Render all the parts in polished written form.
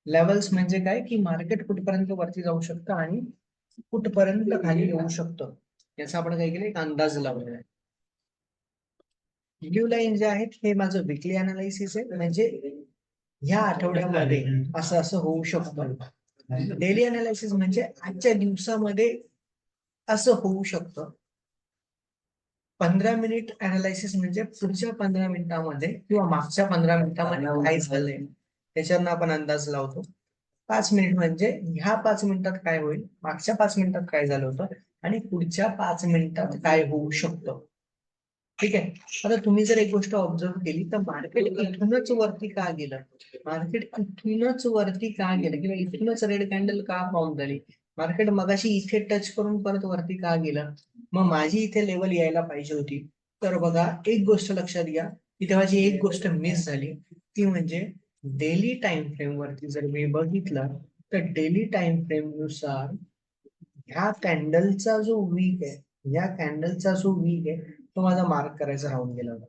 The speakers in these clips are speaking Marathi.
लेवल्स म्हणजे काय की मार्केट कुठपर्यंत वरती जाऊ शकतं आणि कुठपर्यंत खाली येऊ शकतं याचा आपण काय केलं एक अंदाज लावलेला आहे. ब्ल्यू लाईन जे आहेत हे माझं विकली अनालिसिस आहे, म्हणजे ह्या आठवड्यामध्ये असं असं होऊ शकतं. डेली अनालिसिस म्हणजे आजच्या दिवसामध्ये असं होऊ शकतं. 15 मिनिट अनालिसिस म्हणजे पुढच्या 15 मिनिटांमध्ये किंवा मागच्या 15 मिनिटांमध्ये काय झालंय त्याच्यावरनं आपण अंदाज लावतो. 5 मिनिट म्हणजे ह्या 5 मिनिटात काय होईल, मागच्या 5 मिनिटात काय झालं होतं आणि पुढच्या 5 मिनिटात काय होऊ शकतं. ठीक आहे. आता तुम्ही जर एक गोष्ट ऑब्झर्व केली तर मार्केट इथूनच वरती का गेलं, मार्केट इथूनच वरती का गेलं किंवा इथूनच रेड कॅन्डल का फॉर्म झाली, मार्केट मगाशी इथे टच करून परत वरती का गेलं, मग माझी इथे लेवल यायला पाहिजे होती. तर बघा एक गोष्ट लक्षात घ्या की तेव्हा जी एक गोष्ट मिस झाली ती म्हणजे डेली टाइम फ्रेम वरती जर मी बघितलं तर डेली टाइम फ्रेम नुसार ह्या कॅन्डलचा जो वीक आहे, ह्या कॅन्डलचा जो वीक आहे तो माझा मार्क करायचा राहून गेला होता.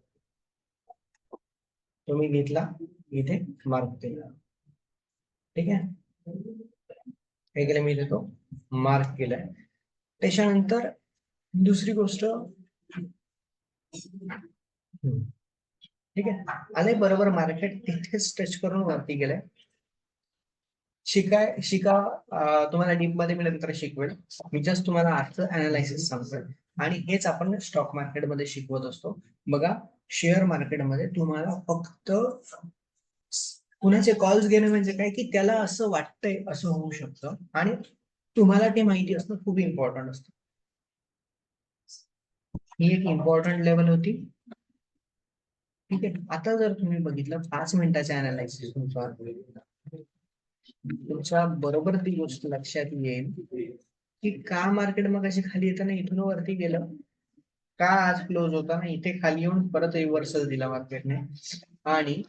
तो मी घेतला इथे मार्क केला. ठीक आहे. हे केलं मी इथे तो मार्क केलाय. त्याच्यानंतर दुसरी गोष्ट, ठीक आहे, आले बरोबर मार्केट तिथेच टच करून वरती गेलंय. तुम्हाला डीप मध्ये मी नंतर शिकवेल. मी जस्ट तुम्हाला आजचं अनालिसिस सांगतोय आणि हेच आपण स्टॉक मार्केटमध्ये शिकवत असतो. बघा शेअर मार्केटमध्ये तुम्हाला फक्त कुणाचे कॉल्स घेणं म्हणजे काय की त्याला असं वाटतंय असं होऊ शकतं आणि तुम्हाला ते माहिती असणं खूप इम्पॉर्टंट असतं. ही एक इम्पॉर्टंट लेवल होती. ठीक आहे. आता जर तुम्ही बघितलं 5 मिनिटाच्या अनालिसिस तुमच्या बरोबर ती गोष्ट लक्षात येईल की का मार्केट मग अशी खाली येताना इथून वरती गेलं, का आज क्लोज होता इथे खाली येऊन परत रिव्हर्सल दिला मार्केटने, आणि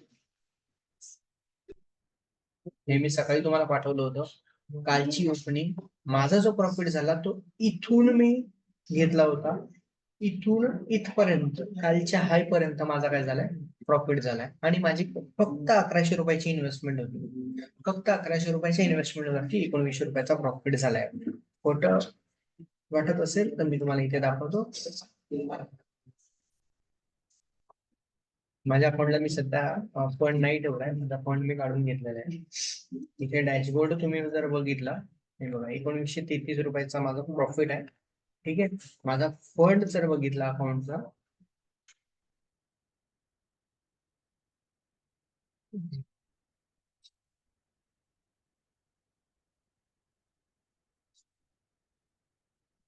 हे मी सकाळी तुम्हाला पाठवलं होतं कालची ओपनिंग, माझा जो प्रॉफिट झाला तो इथून मी घेतला होता, इथून इथपर्यंत कालच्या हाय पर्यंत माझा काय झालाय प्रॉफिट झालाय आणि माझी फक्त 1100 रुपयाची इन्व्हेस्टमेंट होती. फक्त 1100 रुपयाच्या इन्व्हेस्टमेंट वरती 19 रुपयाचा प्रॉफिट झालाय. खोटं वाटत असेल तर मी तुम्हाला इथे दाखवतो. माझ्या अकाउंटला मी सध्या फंड नाही ठेवलाय, माझा फंड मी काढून घेतलेला आहे. इथे डॅशबोर्ड तुम्ही जर बघितला, हे बघा 1933 रुपयाचा माझा प्रॉफिट आहे. ठीक आहे. माझा फंड जर बघितला अकाउंटचा,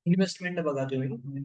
इन्व्हेस्टमेंट बघा तुम्ही,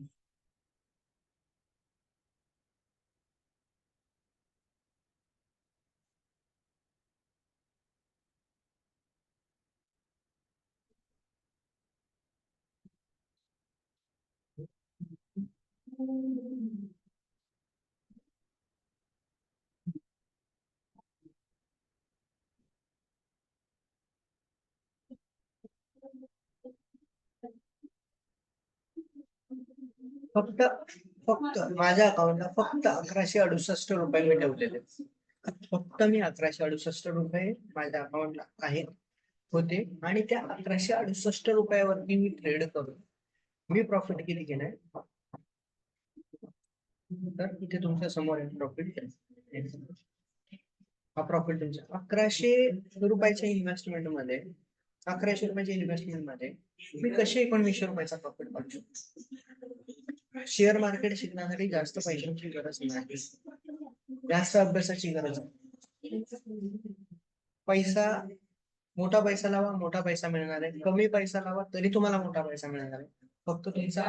फक्त फक्त माझ्या अकाउंटला फक्त 1168 रुपये मी ठेवलेले. फक्त मी 1168 रुपये माझ्या अकाउंटला आहेत होते आणि त्या 1168 रुपयावरती मी ट्रेड करून मी प्रॉफिट किती केलंय तर इथे तुमच्या समोर आहे प्रॉफिट. हा प्रॉफिट तुमच्या 1100 रुपयाच्या इन्व्हेस्टमेंट मध्ये, 1100 रुपयाच्या इन्व्हेस्टमेंट मध्ये मी कसे 1900 रुपयाचा प्रॉफिट पाहू शकतो. शेअर मार्केट शिकण्यासाठी जास्त पैशांची गरज नाही, जास्त अभ्यासाची गरज नाही. पैसा, मोठा पैसा लावा मोठा पैसा मिळणार आहे, कमी पैसा लावा तरी तुम्हाला मोठा पैसा मिळणार आहे. फक्त तुमचा